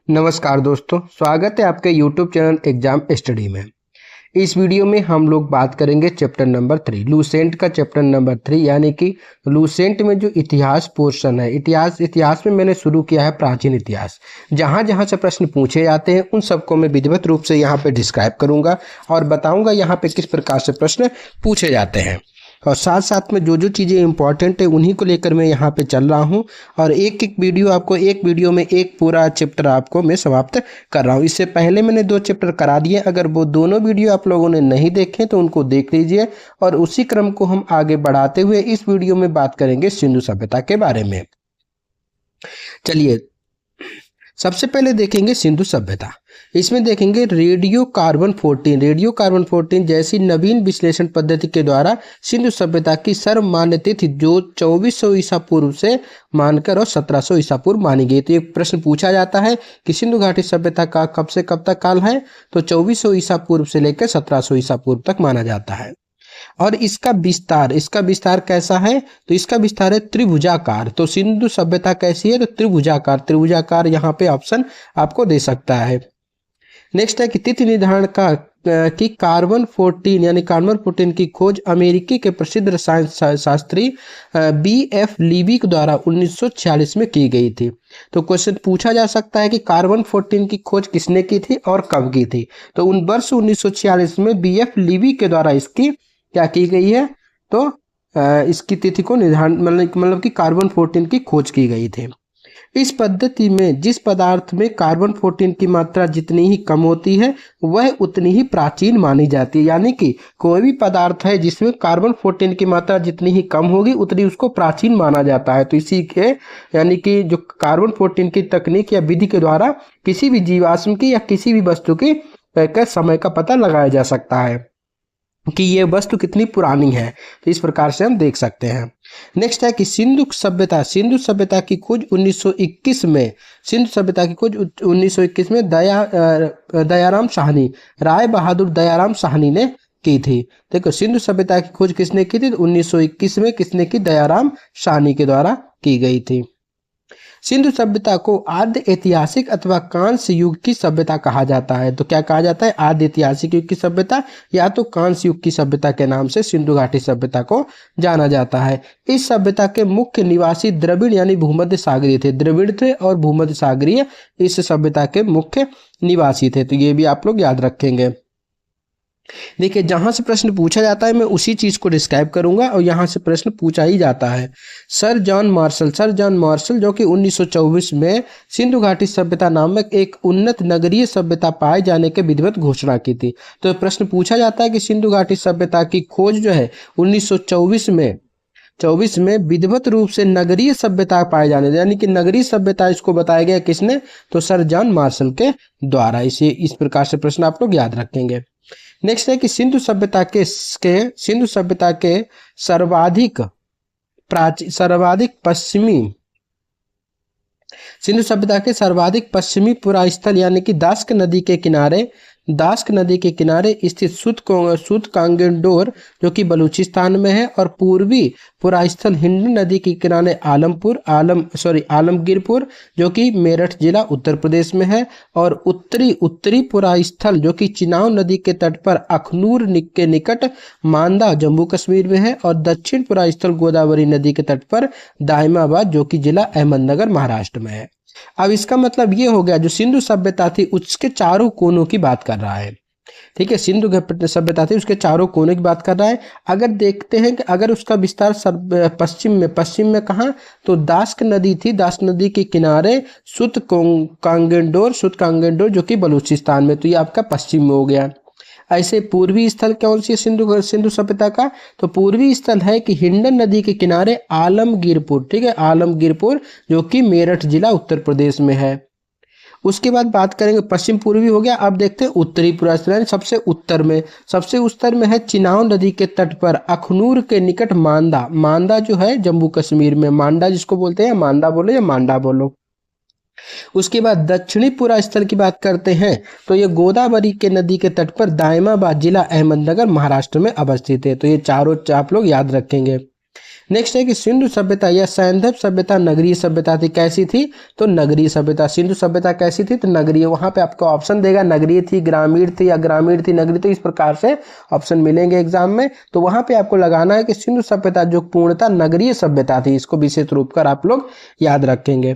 नमस्कार दोस्तों, स्वागत है आपके YouTube चैनल एग्जाम स्टडी में। इस वीडियो में हम लोग बात करेंगे चैप्टर नंबर 3 लूसेंट का चैप्टर नंबर 3 यानी कि लूसेंट में जो इतिहास पोर्शन है। इतिहास में मैंने शुरू किया है प्राचीन इतिहास। जहाँ जहाँ से प्रश्न पूछे जाते हैं उन सबको मैं विधिवत रूप से यहाँ पे डिस्क्राइब करूँगा और बताऊँगा यहाँ पे किस प्रकार से प्रश्न पूछे जाते हैं, और साथ साथ में जो जो चीज़ें इंपॉर्टेंट है उन्हीं को लेकर मैं यहाँ पे चल रहा हूँ। और एक वीडियो में एक पूरा चैप्टर आपको मैं समाप्त कर रहा हूँ। इससे पहले मैंने 2 चैप्टर करा दिए, अगर वो दोनों वीडियो आप लोगों ने नहीं देखे तो उनको देख लीजिए। और उसी क्रम को हम आगे बढ़ाते हुए इस वीडियो में बात करेंगे सिंधु सभ्यता के बारे में। चलिए सबसे पहले देखेंगे सिंधु सभ्यता। इसमें देखेंगे रेडियो कार्बन 14 जैसी नवीन विश्लेषण पद्धति के द्वारा सिंधु सभ्यता की सर्वमान्य तिथि जो 2400 ईसा पूर्व से मानकर और 1700 ईसा पूर्व मानी गई। तो एक प्रश्न पूछा जाता है कि सिंधु घाटी सभ्यता का कब से कब तक काल है, तो 2400 ईसा पूर्व से लेकर 1700 ईसा पूर्व तक माना जाता है। और इसका विस्तार कैसा है, तो इसका विस्तार है त्रिभुजाकार। तो सिंधु सभ्यता कैसी है, तो त्रिभुजाकार यहाँ पे ऑप्शन आपको दे सकता है। नेक्स्ट है कि तिथि निर्धारण कि कार्बन 14 यानी कार्बन 14 की खोज अमेरिकी के प्रसिद्ध रसायन शास्त्री BF लीबिक द्वारा 1946 में की गई थी। तो क्वेश्चन पूछा जा सकता है कि कार्बन 14 की खोज किसने की थी और कब की थी, तो उन वर्ष 1946 में BF लीबिक के द्वारा इसकी क्या की गई है, तो इसकी तिथि को निर्धारण मतलब कि कार्बन 14 की खोज की गई थी। इस पद्धति में जिस पदार्थ में कार्बन 14 की मात्रा जितनी ही कम होती है वह उतनी ही प्राचीन मानी जाती है। यानी कि कोई भी पदार्थ है जिसमें कार्बन 14 की मात्रा जितनी ही कम होगी उतनी उसको प्राचीन माना जाता है। तो इसी के यानी कि जो कार्बन 14 की तकनीक या विधि के द्वारा किसी भी जीवाश्म की या किसी भी वस्तु की समय का पता लगाया जा सकता है कि ये वस्तु कितनी पुरानी है। तो इस प्रकार से हम देख सकते हैं। नेक्स्ट है कि सिंधु सभ्यता की खोज 1921 में राय बहादुर दयाराम साहनी ने की थी। देखो सिंधु सभ्यता की खोज किसने की थी, 1921 में किसने की, दयाराम साहनी के द्वारा की गई थी। सिंधु सभ्यता को आद्य ऐतिहासिक अथवा कांस्य युग की सभ्यता कहा जाता है। तो क्या कहा जाता है, आद्य ऐतिहासिक युग की सभ्यता या तो कांस्य युग की सभ्यता के नाम से सिंधु घाटी सभ्यता को जाना जाता है। इस सभ्यता के मुख्य निवासी द्रविड़ यानी भूमध्य सागरीय थे। द्रविड़ थे और भूमध्य सागरीय इस सभ्यता के मुख्य निवासी थे। तो ये भी आप लोग याद रखेंगे। देखिए जहां से प्रश्न पूछा जाता है मैं उसी चीज को डिस्क्राइब करूंगा, और यहां से प्रश्न पूछा ही जाता है। सर जॉन मार्शल जो कि 1924 में सिंधु घाटी सभ्यता नामक एक उन्नत नगरीय सभ्यता पाए जाने के विधिवत घोषणा की थी। तो प्रश्न पूछा जाता है कि सिंधु घाटी सभ्यता की खोज जो है 1924 में विधिवत रूप से नगरीय सभ्यता पाए जाने, यानी कि नगरीय सभ्यता इसको बताया गया किसने, तो सर जॉन मार्शल के द्वारा। इस प्रकार से प्रश्न आप लोग याद रखेंगे। नेक्स्ट है कि सिंधु सभ्यता के सर्वाधिक पश्चिमी पुरास्थल यानी कि दास्क नदी के किनारे स्थित सुत कांगेंडोर जो कि बलूचिस्तान में है, और पूर्वी पुरास्थल हिंड नदी के किनारे आलमगीरपुर जो कि मेरठ जिला उत्तर प्रदेश में है, और उत्तरी पुरास्थल जो कि चिनाब नदी के तट पर अखनूर के निकट मांदा जम्मू कश्मीर में है, और दक्षिण पुरास्थल गोदावरी नदी के तट पर दाइमाबाद जो कि जिला अहमदनगर महाराष्ट्र में है। अब इसका मतलब ये हो गया जो सिंधु सभ्यता थी उसके चारों कोनों की बात कर रहा है। ठीक है, सिंधु सभ्यता थी उसके चारों कोनों की बात कर रहा है। अगर देखते हैं कि अगर उसका विस्तार पश्चिम में कहाँ, तो दास्क नदी थी, दास्क नदी के किनारे सुत कांगेंडोर जो कि बलूचिस्तान में, तो ये आपका पश्चिम में हो गया। ऐसे पूर्वी स्थल कौन सी सिंधु सभ्यता का, तो पूर्वी स्थल है कि हिंडन नदी के किनारे आलमगीरपुर। ठीक है, आलमगीरपुर जो कि मेरठ जिला उत्तर प्रदेश में है। उसके बाद बात करेंगे पश्चिम पूर्वी हो गया। अब देखते हैं उत्तरी पुरास्थल, सबसे उत्तर में है चिनाब नदी के तट पर अखनूर के निकट मांदा जो है जम्मू कश्मीर में, मांडा जिसको बोलते हैं, मांदा बोलो या मांडा बोलो। उसके बाद दक्षिणी पुरास्थल की बात करते हैं तो ये गोदावरी के नदी के तट पर दाइमाबाद जिला अहमदनगर महाराष्ट्र में अवस्थित है। तो ये चारों आप लोग याद रखेंगे। नेक्स्ट है कि सिंधु सभ्यता या सैंधव सभ्यता नगरीय सभ्यता थी, कैसी थी? तो नगरीय सभ्यता। सिंधु सभ्यता कैसी थी? तो नगरीय। वहां पे आपको ऑप्शन देगा नगरीय थी, ग्रामीण थी, या ग्रामीण थी नगरीय, तो इस प्रकार से ऑप्शन मिलेंगे एग्जाम में। तो वहां पे आपको लगाना है कि सिंधु सभ्यता जो पूर्णतः नगरीय सभ्यता थी, इसको विशेष रूप कर आप लोग याद रखेंगे।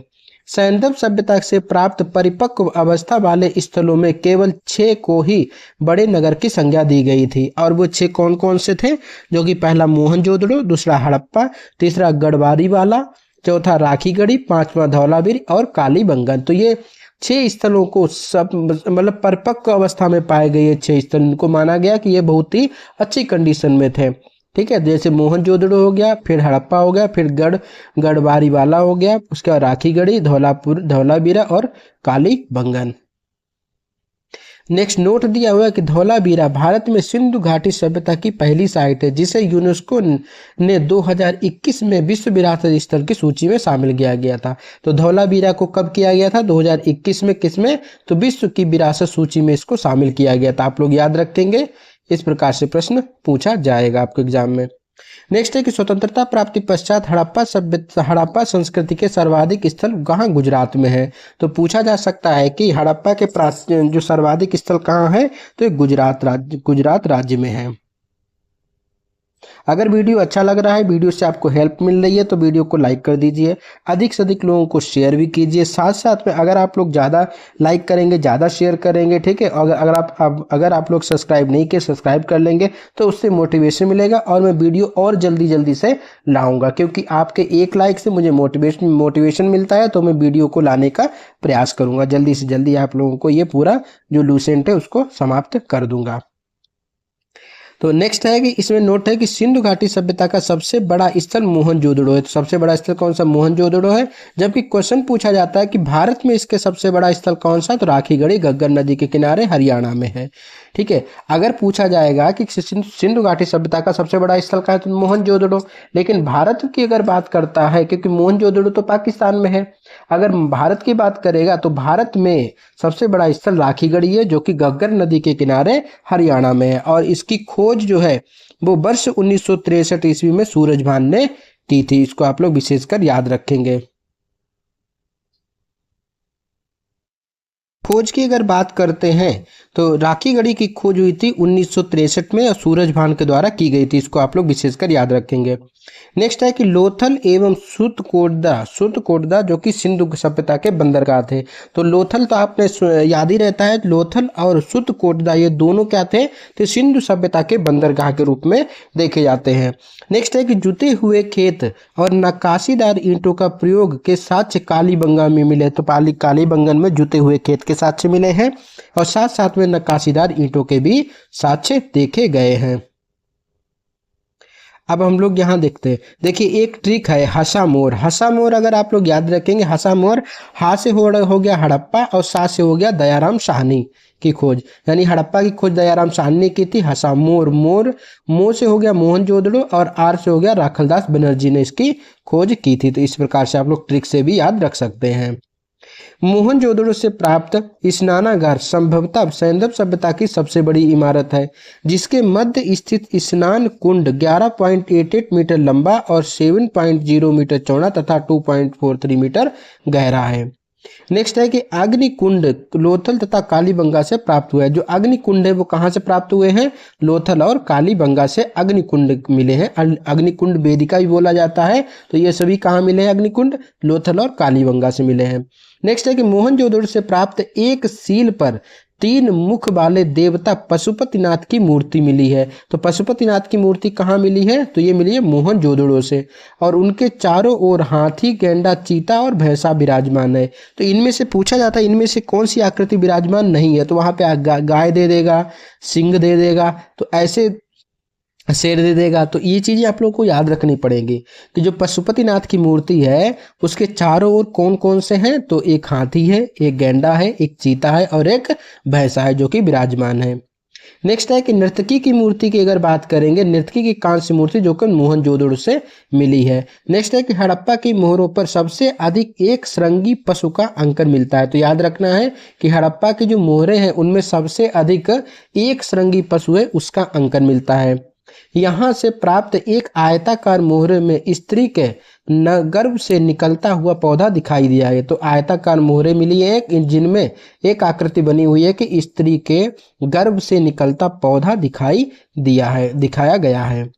सैंधव सभ्यता से प्राप्त परिपक्व अवस्था वाले स्थलों में केवल 6 को ही बड़े नगर की संज्ञा दी गई थी, और वो 6 कौन कौन से थे? जो कि पहला मोहनजोदड़ो, दूसरा हड़प्पा, तीसरा गढ़वारीवाला, चौथा राखीगढ़ी, पांचवा धौलावीर और कालीबंगन। तो ये 6 स्थलों को सब मतलब परिपक्व अवस्था में पाए गए 6 स्थल, इनको माना गया कि ये बहुत ही अच्छी कंडीशन में थे। ठीक है, जैसे मोहनजोदड़ो हो गया, फिर हड़प्पा हो गया, फिर गढ़वारीवाला हो गया, उसके बाद राखीगढ़ी, धौलावीरा और कालीबंगन। नेक्स्ट नोट दिया हुआ है कि धौलावीरा भारत में सिंधु घाटी सभ्यता की पहली साइट है, जिसे यूनेस्को ने 2021 में विश्व विरासत स्थल की सूची में शामिल किया गया था। तो धौलावीरा को कब किया गया था? 2021 में। किसमें? तो विश्व की विरासत सूची में इसको शामिल किया गया था। आप लोग याद रखेंगे, इस प्रकार से प्रश्न पूछा जाएगा आपके एग्जाम में। नेक्स्ट है कि स्वतंत्रता प्राप्ति पश्चात हड़प्पा संस्कृति के सर्वाधिक स्थल कहाँ गुजरात में है? तो पूछा जा सकता है कि हड़प्पा के जो सर्वाधिक स्थल कहाँ है? तो गुजरात राज्य में है। अगर वीडियो अच्छा लग रहा है, वीडियो से आपको हेल्प मिल रही है, तो वीडियो को लाइक कर दीजिए, अधिक से अधिक लोगों को शेयर भी कीजिए। साथ साथ में अगर आप लोग ज़्यादा लाइक करेंगे, ज़्यादा शेयर करेंगे, ठीक है, अगर आप लोग सब्सक्राइब नहीं किए, सब्सक्राइब कर लेंगे, तो उससे मोटिवेशन मिलेगा और मैं वीडियो और जल्दी से लाऊंगा, क्योंकि आपके एक लाइक से मुझे मोटिवेशन मिलता है, तो मैं वीडियो को लाने का प्रयास करूँगा। जल्दी से जल्दी आप लोगों को ये पूरा जो लूसेंट है उसको समाप्त कर दूंगा। तो नेक्स्ट है कि इसमें नोट है कि सिंधु घाटी सभ्यता का सबसे बड़ा स्थल मोहनजोदड़ो है। तो सबसे बड़ा स्थल कौन सा? मोहनजोदड़ो है। जबकि क्वेश्चन पूछा जाता है कि भारत में इसके सबसे बड़ा स्थल कौन सा? तो राखीगढ़ी घग्गर नदी के किनारे हरियाणा में है। ठीक है, अगर पूछा जाएगा कि सिंधु घाटी सभ्यता का सबसे बड़ा स्थल कहाँ है, तो मोहनजोदड़ो। लेकिन भारत की अगर बात करता है, क्योंकि मोहनजोदड़ो तो पाकिस्तान में है, अगर भारत की बात करेगा तो भारत में सबसे बड़ा स्थल राखीगढ़ी है, जो कि घग्गर नदी के किनारे हरियाणा में है। और इसकी खोज जो है वो वर्ष 1963 ईस्वी में सूरजभान ने की थी। इसको आप लोग विशेषकर याद रखेंगे। खोज की अगर बात करते हैं तो राखीगढ़ी की खोज हुई थी 1963 में और सूरजभान के द्वारा की गई थी। इसको आप लोग विशेषकर याद रखेंगे। नेक्स्ट है कि लोथल एवं सुतकोटदा जो कि सिंधु सभ्यता के बंदरगाह थे। तो लोथल तो आपने याद ही रहता है, लोथल और सुतकोटदा ये दोनों क्या थे? तो सिंधु सभ्यता के बंदरगाह के रूप में देखे जाते हैं। नेक्स्ट है कि जुते हुए खेत और नक्काशीदार ईंटों का प्रयोग के साक्ष्य कालीबंगन में मिले। तो कालीबंगन में जुते हुए खेत के साक्ष्य मिले हैं और साथ साथ में नक्काशीदार ईंटों के भी साक्ष्य देखे गए हैं। अब हम लोग यहाँ देखते हैं, देखिए एक ट्रिक है हसामोर। हसामोर अगर आप लोग याद रखेंगे, हसामोर हा से हो गया हड़प्पा और सा से हो गया दयाराम साहनी की खोज, यानी हड़प्पा की खोज दयाराम साहनी ने की थी। हसामोर मो से हो गया मोहनजोदड़ो और आर से हो गया राखलदास बनर्जी ने इसकी खोज की थी। तो इस प्रकार से आप लोग ट्रिक से भी याद रख सकते हैं। मोहनजोदड़ो से प्राप्त स्नानागार संभवतः सैंधव सभ्यता की सबसे बड़ी इमारत है, जिसके मध्य स्थित स्नान कुंड 11.88 मीटर लंबा और 7.0 मीटर चौड़ा तथा 2.43 मीटर गहरा है। नेक्स्ट है कि अग्निकुंड लोथल तथा कालीबंगा से प्राप्त हुआ है। जो अग्निकुंड है वो कहाँ से प्राप्त हुए हैं? लोथल और कालीबंगा से अग्निकुंड मिले हैं। अग्निकुंड वेदिका भी बोला जाता है। तो ये सभी कहाँ मिले हैं? अग्निकुंड लोथल और कालीबंगा से मिले हैं। नेक्स्ट है कि मोहनजोदड़ो से प्राप्त एक सील पर 3 मुख वाले देवता पशुपतिनाथ की मूर्ति मिली है। तो पशुपतिनाथ की मूर्ति कहाँ मिली है? तो ये मिली है मोहनजोदड़ो से। और उनके चारों ओर हाथी, गैंडा, चीता और भैंसा विराजमान है। तो इनमें से पूछा जाता है इनमें से कौन सी आकृति विराजमान नहीं है? तो वहां पे गाय दे देगा, सिंह दे देगा, तो ऐसे शेर दे देगा। तो ये चीजें आप लोगों को याद रखनी पड़ेगी कि जो पशुपतिनाथ की मूर्ति है उसके चारों ओर कौन कौन से हैं? तो एक हाथी है, एक गैंडा है, एक चीता है और एक भैंसा है जो कि विराजमान है। नेक्स्ट है कि नर्तकी की मूर्ति की अगर बात करेंगे, नर्तकी की कांस्य मूर्ति जो कि मोहनजोदड़ो से मिली है। नेक्स्ट है कि हड़प्पा की मोहरों पर सबसे अधिक एक श्रृंगी पशु का अंकन मिलता है। तो याद रखना है कि हड़प्पा की जो मोहरें हैं उनमें सबसे अधिक एक श्रृंगी पशु है उसका अंकन मिलता है। यहाँ से प्राप्त एक आयताकार मोहरे में स्त्री के गर्भ से निकलता हुआ पौधा दिखाई दिया है। तो आयताकार मोहरे मिली है जिनमें एक आकृति बनी हुई है कि स्त्री के गर्भ से निकलता पौधा दिखाया गया है।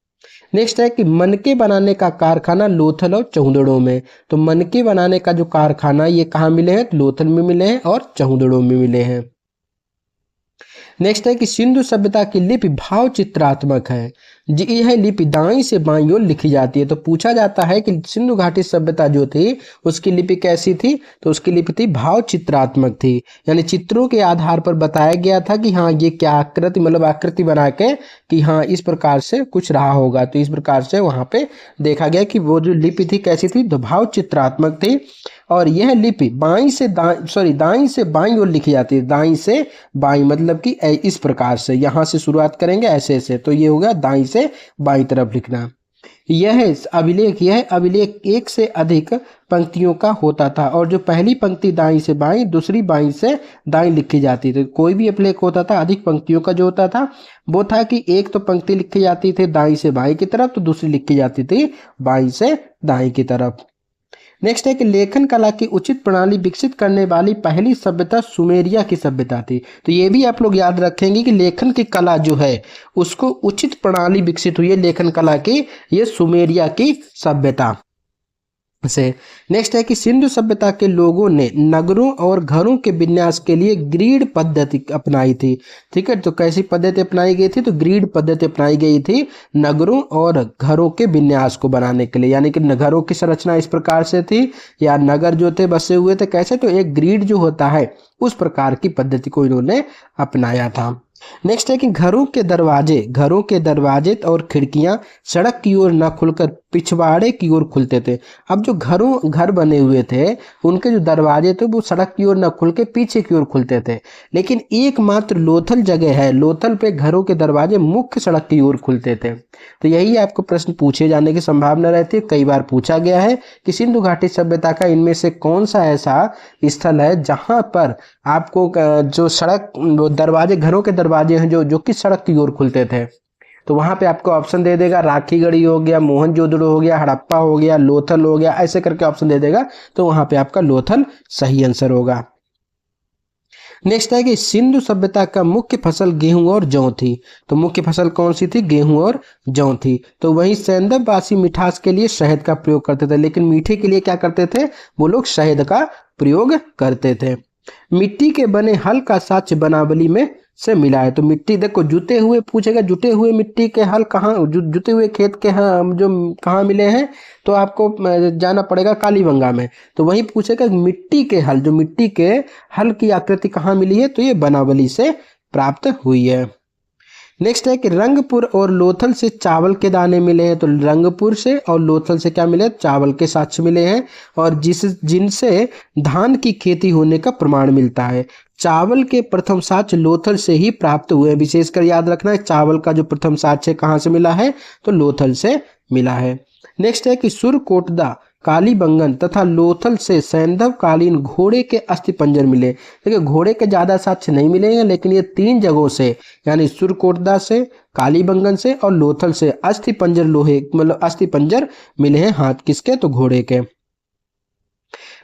नेक्स्ट है कि मनके बनाने का कारखाना लोथल और चहुंदड़ों में। तो मनके बनाने का जो कारखाना ये कहाँ मिले हैं? लोथल में मिले हैं और चहुंदड़ों में मिले हैं। नेक्स्ट है कि सिंधु सभ्यता की लिपि भाव चित्रात्मक है। यह लिपि दाईं से बाईं ओर लिखी जाती है। तो पूछा जाता है कि सिंधु घाटी सभ्यता जो थी उसकी लिपि कैसी थी? तो उसकी लिपि थी भाव चित्रात्मक थी, यानी चित्रों के आधार पर बताया गया था कि हाँ ये क्या आकृति, मतलब आकृति बना के कि हाँ इस प्रकार से कुछ रहा होगा। तो इस प्रकार से वहां पे देखा गया कि वो जो लिपि थी कैसी थी? तो भाव चित्रात्मक थी। और यह लिपि दाईं से बाईं ओर लिखी जाती है। दाईं से बाईं मतलब कि इस प्रकार से, यहां से शुरुआत करेंगे ऐसे ऐसे, तो ये हो गया दाईं से बाईं तरफ लिखना। यह अभिलेख एक से अधिक पंक्तियों का होता था और जो पहली पंक्ति दाईं से बाईं, दूसरी बाईं से दाईं लिखी जाती थी। कोई भी अभिलेख होता था अधिक पंक्तियों का जो होता था वो था कि एक तो पंक्ति लिखी जाती थी दाईं से बाईं की तरफ, तो दूसरी लिखी जाती थी बाईं से दाईं की तरफ। नेक्स्ट है कि लेखन कला की उचित प्रणाली विकसित करने वाली पहली सभ्यता सुमेरिया की सभ्यता थी। तो ये भी आप लोग याद रखेंगे कि लेखन की कला जो है उसको उचित प्रणाली विकसित हुई है लेखन कला की, ये सुमेरिया की सभ्यता से। नेक्स्ट है कि सिंधु सभ्यता के लोगों ने नगरों और घरों के विन्यास के लिए ग्रीड पद्धति अपनाई थी। ठीक है, तो कैसी पद्धति अपनाई गई थी? तो ग्रीड पद्धति अपनाई गई थी नगरों और घरों के विन्यास को बनाने के लिए, यानी कि नगरों की संरचना इस प्रकार से थी या नगर जो थे बसे हुए थे कैसे, तो एक ग्रीड जो होता है उस प्रकार की पद्धति को इन्होंने अपनाया था। नेक्स्ट है कि घरों के दरवाजे और खिड़कियां सड़क की ओर न खुलकर पिछवाड़े की ओर खुलते थे। अब जो घर बने हुए थे उनके जो दरवाजे थे वो सड़क की ओर न खुल के पीछे की ओर खुलते थे, लेकिन एकमात्र लोथल जगह है, लोथल पे घरों के दरवाजे मुख्य सड़क की ओर खुलते थे। तो यही आपको प्रश्न पूछे जाने की संभावना रहती है, कई बार पूछा गया है कि सिंधु घाटी सभ्यता का इनमें से कौन सा ऐसा स्थल है जहां पर आपको जो सड़क दरवाजे, घरों के दरवाजे हैं जो किस सड़क की ओर खुलते थे। तो वहां पे आपको ऑप्शन दे देगा राखीगढ़ी हो गया, मोहनजोदड़ो हो गया, हड़प्पा हो गया, लोथल हो गया, ऐसे करके ऑप्शन दे देगा। तो वहां पे आपका लोथल सही आंसर होगा। नेक्स्ट है कि सिंधु सभ्यता का मुख्य फसल गेहूं और जौ थी। तो मुख्य फसल कौन सी थी? गेहूं और जौ थी। तो वहीं सैंधववासी मिठास के लिए शहद का प्रयोग करते थे, लेकिन मीठे के लिए क्या करते थे? वो लोग शहद का प्रयोग करते थे। मिट्टी के बने हल का साक्ष्य बनावली में से मिला है। तो मिट्टी देखो, जुते हुए पूछेगा, जुटे हुए मिट्टी के हल कहाँ, जुते हुए खेत के जो कहाँ मिले हैं, तो आपको जाना पड़ेगा कालीबंगा में। तो वहीं पूछेगा मिट्टी के हल, जो मिट्टी के हल की आकृति कहाँ मिली है, तो ये बनावली से प्राप्त हुई है। नेक्स्ट है कि रंगपुर और लोथल से चावल के दाने मिले हैं। तो रंगपुर से और लोथल से क्या मिले? चावल के साक्ष्य मिले हैं और जिनसे धान की खेती होने का प्रमाण मिलता है। चावल के प्रथम साक्ष्य लोथल से ही प्राप्त हुए। विशेषकर याद रखना है चावल का जो प्रथम साक्ष्य कहाँ से मिला है? तो लोथल से मिला है। नेक्स्ट है कि सुरकोटदा, कालीबंगन तथा लोथल से सैंधव कालीन घोड़े के अस्थिपंजर मिले। देखिए घोड़े के ज्यादा साक्ष्य नहीं मिले हैं, लेकिन ये तीन जगहों से यानी सुरकोटदा से, कालीबंगन से और लोथल से अस्थिपंजर लोहे मतलब अस्थिपंजर मिले हैं। हाथ किसके? तो घोड़े के।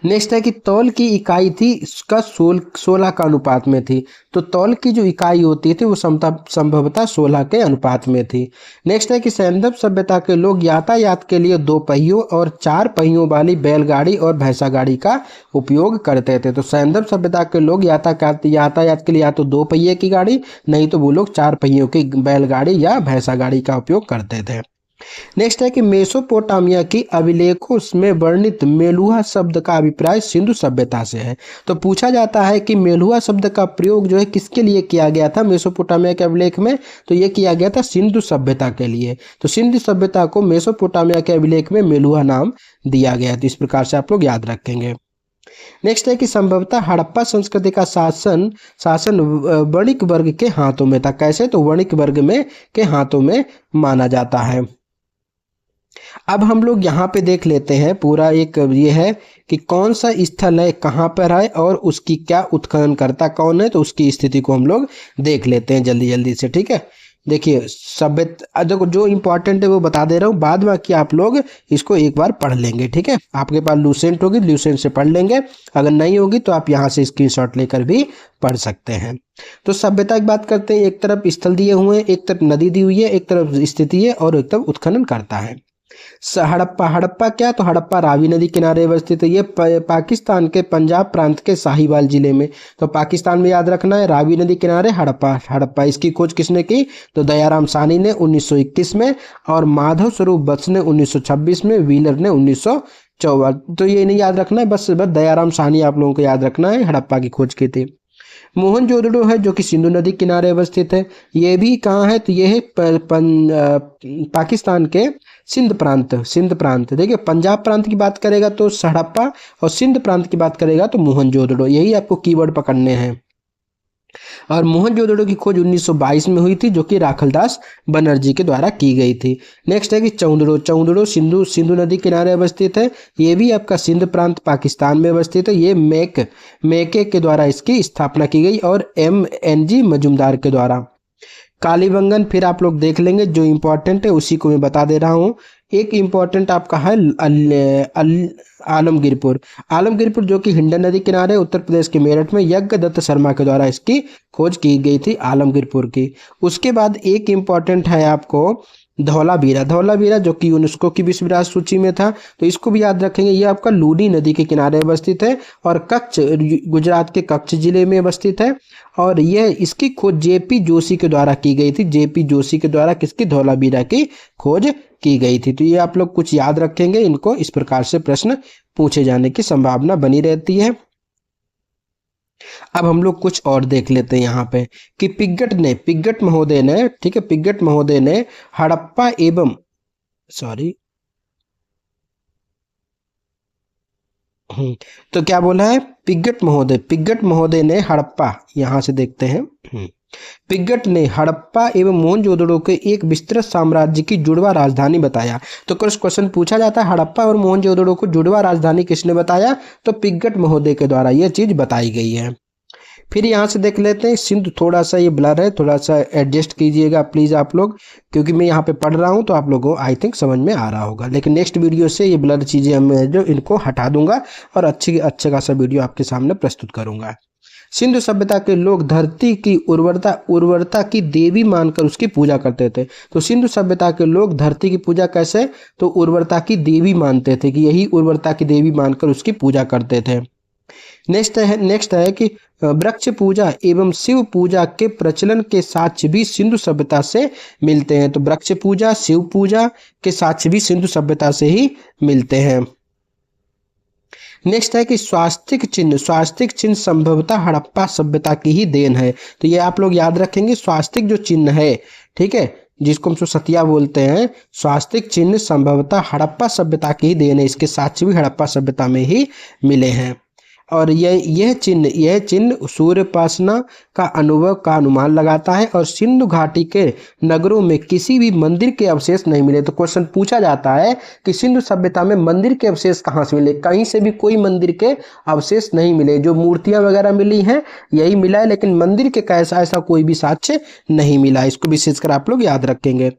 नेक्स्ट है कि तौल की इकाई थी इसका 16 का अनुपात में थी। तो तौल की जो इकाई होती थी वो संभवतः 16 के अनुपात में थी। नेक्स्ट है कि सैंधव सभ्यता के लोग यातायात के लिए 2 पहियों और 4 पहियों वाली बैलगाड़ी और भैंसा गाड़ी का उपयोग करते थे। तो सैंधव सभ्यता के लोग यातायात के लिए या तो 2 पहिए की गाड़ी, नहीं तो वो लोग 4 पहियों की बैलगाड़ी या भैंसा गाड़ी का उपयोग करते थे। नेक्स्ट है कि मेसोपोटामिया की अभिलेखों में वर्णित मेलुहा शब्द का अभिप्राय सिंधु सभ्यता से है। तो पूछा जाता है कि मेलुहा शब्द का प्रयोग जो है किसके लिए किया गया था मेसोपोटामिया के अभिलेख में? तो ये किया गया था सिंधु सभ्यता के लिए। तो सिंधु सभ्यता को मेसोपोटामिया के अभिलेख में मेलुहा नाम दिया गया। तो इस प्रकार से आप लोग याद रखेंगे। नेक्स्ट है कि संभवतः हड़प्पा संस्कृति का शासन वणिक वर्ग के हाथों में था। कैसे? तो वणिक वर्ग के हाथों में माना जाता है। अब हम लोग यहाँ पे देख लेते हैं पूरा एक ये है कि कौन सा स्थल है, कहाँ पर है और उसकी क्या उत्खनन करता कौन है, तो उसकी स्थिति को हम लोग देख लेते हैं जल्दी जल्दी से। ठीक है, देखिए सभ्यता, देखो जो इंपॉर्टेंट है वो बता दे रहा हूँ, बाद में कि आप लोग इसको एक बार पढ़ लेंगे, ठीक है। आपके पास लूसेंट होगी, लूसेंट से पढ़ लेंगे, अगर नहीं होगी तो आप यहाँ से स्क्रीनशॉट लेकर भी पढ़ सकते हैं। तो सभ्यता की बात करते हैं, एक तरफ स्थल दिए हुए हैं, एक तरफ नदी दी हुई है, एक तरफ स्थिति है और एक तरफ उत्खनन करता है। हड़प्पा, हड़प्पा क्या, तो हड़प्पा रावी नदी किनारे अवस्थित है। ये पाकिस्तान के पंजाब प्रांत के साहिवाल जिले में, तो पाकिस्तान में याद रखना है, रावी नदी किनारे हड़प्पा। हड़प्पा इसकी खोज किसने की, तो दयाराम साहनी ने 1921 में, और माधव स्वरूप वत्स ने 1926 में, व्हीलर ने 1954। तो ये नहीं याद रखना है, बस दयाराम साहनी आप लोगों को याद रखना है, हड़प्पा की खोज की थी। मोहनजोदड़ो है जो कि सिंधु नदी किनारे अवस्थित है। ये भी कहाँ है, तो ये है पाकिस्तान के सिंध प्रांत, सिंध प्रांत। देखिए पंजाब प्रांत की बात करेगा तो हड़प्पा, और सिंध प्रांत की बात करेगा तो मोहनजोदड़ो, यही आपको कीवर्ड पकड़ने हैं। और मोहनजोदड़ो की खोज 1922 में हुई थी, जो कि राखलदास बनर्जी के द्वारा की गई थी। नेक्स्ट है कि चौंदड़ो, चौंदड़ो सिंधु नदी किनारे अवस्थित है। ये भी आपका सिंध प्रांत पाकिस्तान में अवस्थित है। ये मैके के द्वारा इसकी स्थापना की गई और MNG मजुमदार के द्वारा। कालीबंगन फिर आप लोग देख लेंगे, जो इंपॉर्टेंट है उसी को मैं बता दे रहा हूँ। एक इंपॉर्टेंट आपका है आलमगीरपुर। आलमगीरपुर जो कि हिंडन नदी किनारे उत्तर प्रदेश के मेरठ में यज्ञदत्त शर्मा के द्वारा इसकी खोज की गई थी, आलमगीरपुर की। उसके बाद एक इंपॉर्टेंट है आपको धौलावीरा। धौलावीरा जो कि यूनेस्को की विश्व विरासत सूची में था, तो इसको भी याद रखेंगे। ये आपका लूनी नदी के किनारे अवस्थित है और कच्छ, गुजरात के कच्छ जिले में अवस्थित है। और यह इसकी खोज JP जोशी के द्वारा की गई थी। JP जोशी के द्वारा किसकी, धौलावीरा की खोज की गई थी। तो ये आप लोग कुछ याद रखेंगे, इनको इस प्रकार से प्रश्न पूछे जाने की संभावना बनी रहती है। अब हम लोग कुछ और देख लेते हैं यहाँ पे कि पिग्गट महोदय ने, ठीक है, पिग्गट महोदय ने हड़प्पा एवं तो क्या बोला है, पिग्गट महोदय ने हड़प्पा, यहाँ से देखते हैं। पिग्गट ने हड़प्पा एवं मोहनजोदड़ो के एक विस्तृत साम्राज्य की जुड़वा राजधानी बताया। तो कुछ क्वेश्चन पूछा जाता है, हड़प्पा और मोहनजोदड़ो को जुड़वा राजधानी किसने बताया, तो पिग्गट महोदय के द्वारा यह चीज बताई गई है। फिर यहाँ से देख लेते हैं सिंधु, थोड़ा सा ये ब्लर है, थोड़ा सा एडजस्ट कीजिएगा प्लीज़ आप लोग, क्योंकि मैं यहाँ पे पढ़ रहा हूँ तो आप लोगों को आई थिंक समझ में आ रहा होगा। लेकिन नेक्स्ट वीडियो से ये ब्लर चीज़ें मैं जो इनको हटा दूंगा और अच्छे खासा वीडियो आपके सामने प्रस्तुत करूंगा। सिंधु सभ्यता के लोग धरती की उर्वरता की देवी मानकर उसकी पूजा करते थे। तो सिंधु सभ्यता के लोग धरती की पूजा कैसे, तो उर्वरता की देवी मानते थे, कि यही उर्वरता की देवी मानकर उसकी पूजा करते थे। नेक्स्ट है कि वृक्ष पूजा एवं शिव पूजा के प्रचलन के साक्ष्य भी सिंधु सभ्यता से मिलते हैं। तो वृक्ष पूजा, शिव पूजा के साक्ष्य भी सिंधु सभ्यता से ही मिलते हैं। नेक्स्ट है कि स्वास्तिक चिन्ह संभवतः हड़प्पा सभ्यता की ही देन है। तो ये आप लोग याद रखेंगे, स्वास्तिक जो चिन्ह है, ठीक है, जिसको हम सतिया बोलते हैं, स्वास्तिक चिन्ह संभवतः हड़प्पा सभ्यता की ही देन है। इसके साक्ष्य भी हड़प्पा सभ्यता में ही मिले हैं। और यह चिन्ह सूर्योपासना का अनुमान लगाता है और सिंधु घाटी के नगरों में किसी भी मंदिर के अवशेष नहीं मिले। तो क्वेश्चन पूछा जाता है कि सिंधु सभ्यता में मंदिर के अवशेष कहाँ से मिले, कहीं से भी कोई मंदिर के अवशेष नहीं मिले। जो मूर्तियां वगैरह मिली हैं यही मिला है, लेकिन मंदिर के ऐसा कोई भी साक्ष्य नहीं मिला। इसको विशेषकर आप लोग याद रखेंगे।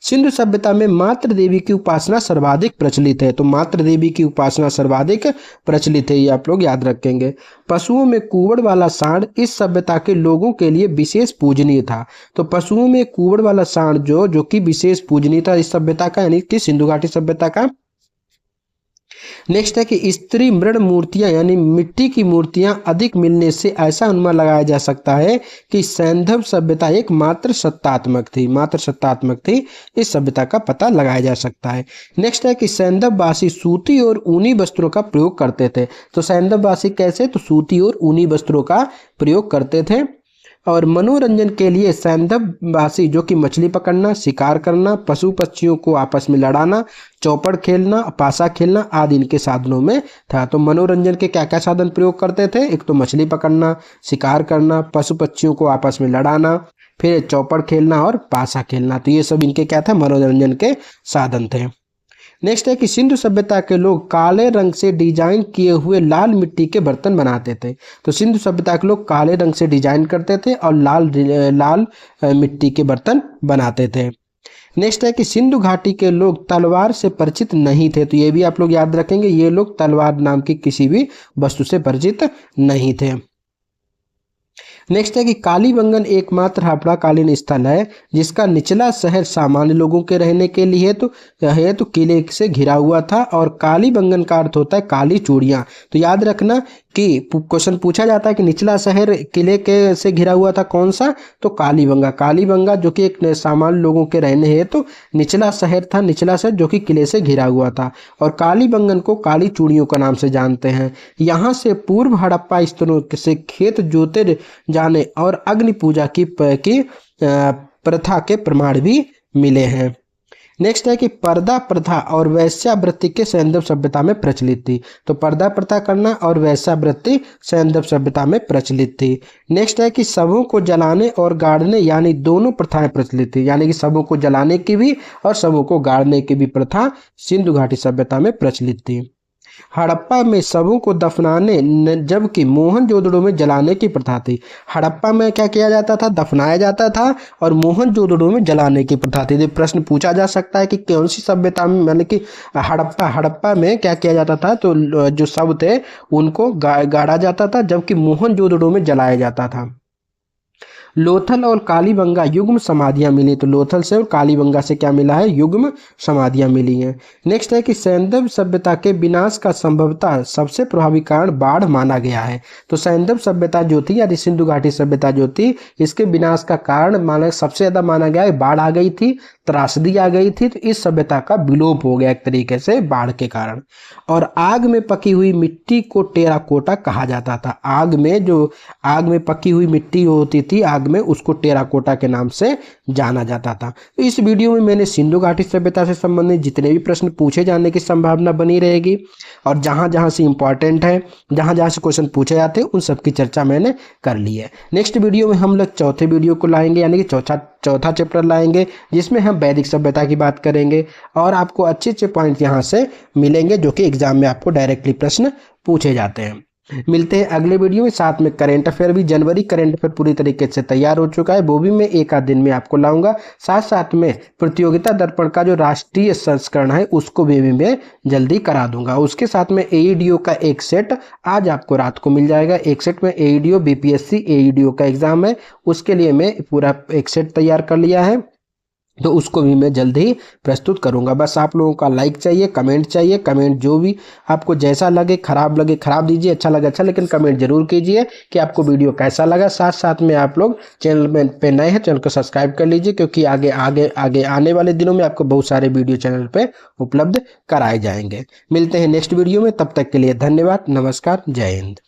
सिंधु सभ्यता में मातृ देवी की उपासना सर्वाधिक प्रचलित है। तो मातृ देवी की उपासना सर्वाधिक प्रचलित है, ये आप लोग याद रखेंगे। पशुओं में कुवड़ वाला सांड इस सभ्यता के लोगों के लिए विशेष पूजनीय था। तो पशुओं में कुवड़ वाला सांड जो कि विशेष पूजनीय था इस सभ्यता का, यानी कि सिंधु घाटी सभ्यता का। नेक्स्ट है कि स्त्री मृण मूर्तियां यानी मिट्टी की मूर्तियां अधिक मिलने से ऐसा अनुमान लगाया जा सकता है कि सैंधव सभ्यता एक मात्र सत्तात्मक थी। इस सभ्यता का पता लगाया जा सकता है। नेक्स्ट है कि सैंधववासी सूती और ऊनी वस्त्रों का प्रयोग करते थे। तो सैंधववासी कैसे, तो सूती और ऊनी वस्त्रों का प्रयोग करते थे। और मनोरंजन के लिए सैंधववासी जो कि मछली पकड़ना, शिकार करना, पशु पक्षियों को आपस में लड़ाना, चौपड़ खेलना, पासा खेलना आदि इनके साधनों में था। तो मनोरंजन के क्या क्या साधन प्रयोग करते थे, एक तो मछली पकड़ना, शिकार करना, पशु पक्षियों को आपस में लड़ाना, फिर चौपड़ खेलना और पासा खेलना। तो ये सब इनके क्या था, मनोरंजन के साधन थे। नेक्स्ट है कि सिंधु सभ्यता के लोग काले रंग से डिजाइन किए हुए लाल मिट्टी के बर्तन बनाते थे। तो सिंधु सभ्यता के लोग काले रंग से डिजाइन करते थे और लाल मिट्टी के बर्तन बनाते थे। नेक्स्ट है कि सिंधु घाटी के लोग तलवार से परिचित नहीं थे। तो ये भी आप लोग याद रखेंगे, ये लोग तलवार नाम की किसी भी वस्तु से परिचित नहीं थे। नेक्स्ट है कि कालीबंगन एकमात्र हड़प्पा कालीन स्थल है जिसका निचला शहर सामान्य लोगों के रहने के लिए तो किले से घिरा हुआ था, और कालीबंगन का अर्थ होता है काली चूड़ियाँ। तो याद रखना कि क्वेश्चन पूछा जाता है कि निचला शहर किले के से घिरा हुआ था कौन सा, तो कालीबंगा। कालीबंगा जो कि एक सामान्य लोगों के रहने है तो निचला शहर था, निचला शहर जो कि किले से घिरा हुआ था, और कालीबंगन को काली चूड़ियों का नाम से जानते हैं। यहाँ से पूर्व हड़प्पा स्थलों से खेत जोते जाने और अग्नि पूजा की प्रथा के प्रमाण भी मिले हैं। नेक्स्ट है कि पर्दा प्रथा और वेश्यावृत्ति के सैंधव सभ्यता में प्रचलित थी। तो पर्दा प्रथा करना और वेश्यावृत्ति सैंधव सभ्यता में प्रचलित थी। नेक्स्ट है कि शवों को जलाने और गाड़ने यानी दोनों प्रथाएं प्रचलित थी, यानी कि शवों को जलाने की भी और शवों को गाड़ने की भी प्रथा सिंधु घाटी सभ्यता में प्रचलित थी। हड़प्पा में शवों को दफनाने जबकि मोहनजोदड़ो में जलाने की प्रथा थी। हड़प्पा में क्या किया जाता था, दफनाया जाता था, और मोहनजोदड़ो में जलाने की प्रथा थी। प्रश्न पूछा जा सकता है कि कौन सी सभ्यता में, यानी कि हड़प्पा में क्या किया जाता था, तो जो शव थे उनको गाड़ा जाता था, जबकि मोहनजोदड़ो में जलाया जाता था। लोथल और कालीबंगा युग्म समाधियां मिली। तो लोथल से और कालीबंगा से क्या मिला है, युग्म समाधियां मिली हैं। नेक्स्ट है कि सैंधव सभ्यता के विनाश का संभवतः सबसे प्रभावी कारण बाढ़ माना गया है। तो सैंधव सभ्यता जो थी यानी सिंधु घाटी सभ्यता जो थी, इसके विनाश का कारण सबसे ज्यादा माना गया है बाढ़ आ गई थी, त्रासदी आ गई थी, तो इस सभ्यता का विलोप हो गया एक तरीके से बाढ़ के कारण। और आग में पकी हुई मिट्टी को टेराकोटा कहा जाता था। आग में पकी हुई मिट्टी होती थी आग में, उसको टेराकोटा के नाम से जाना जाता था। तो इस वीडियो में मैंने सिंधु घाटी सभ्यता से संबंधित जितने भी प्रश्न पूछे जाने की संभावना बनी रहेगी, और जहां जहां से इंपॉर्टेंट है, जहां जहां से क्वेश्चन पूछे जाते हैं, उन सब की चर्चा मैंने कर ली है। नेक्स्ट वीडियो में हम लोग चौथे वीडियो को लाएंगे, यानी कि चौथा चैप्टर लाएंगे, जिसमें हम वैदिक सभ्यता की बात करेंगे, और आपको अच्छे अच्छे पॉइंट यहाँ से मिलेंगे जो कि एग्जाम में आपको डायरेक्टली प्रश्न पूछे जाते हैं। मिलते हैं अगले वीडियो में। साथ में करंट अफेयर भी, जनवरी करंट अफेयर पूरी तरीके से तैयार हो चुका है, वो भी मैं एक आध दिन में आपको लाऊंगा। साथ साथ में प्रतियोगिता दर्पण का जो राष्ट्रीय संस्करण है उसको भी मैं जल्दी करा दूंगा। उसके साथ में एईडीओ का एक सेट आज आपको रात को मिल जाएगा। एक सेट में एईडीओ बीपीएससी एईडीओ का एग्जाम है, उसके लिए मैं पूरा एक सेट तैयार कर लिया है, तो उसको भी मैं जल्द ही प्रस्तुत करूंगा। बस आप लोगों का लाइक चाहिए, कमेंट चाहिए। कमेंट जो भी आपको जैसा लगे, खराब लगे खराब दीजिए, अच्छा लगे अच्छा, लेकिन कमेंट जरूर कीजिए कि आपको वीडियो कैसा लगा। साथ साथ में आप लोग चैनल में पे नए हैं, चैनल को सब्सक्राइब कर लीजिए, क्योंकि आगे आने वाले दिनों में आपको बहुत सारे वीडियो चैनल पे उपलब्ध कराए जाएंगे। मिलते हैं नेक्स्ट वीडियो में, तब तक के लिए धन्यवाद, नमस्कार, जय हिंद।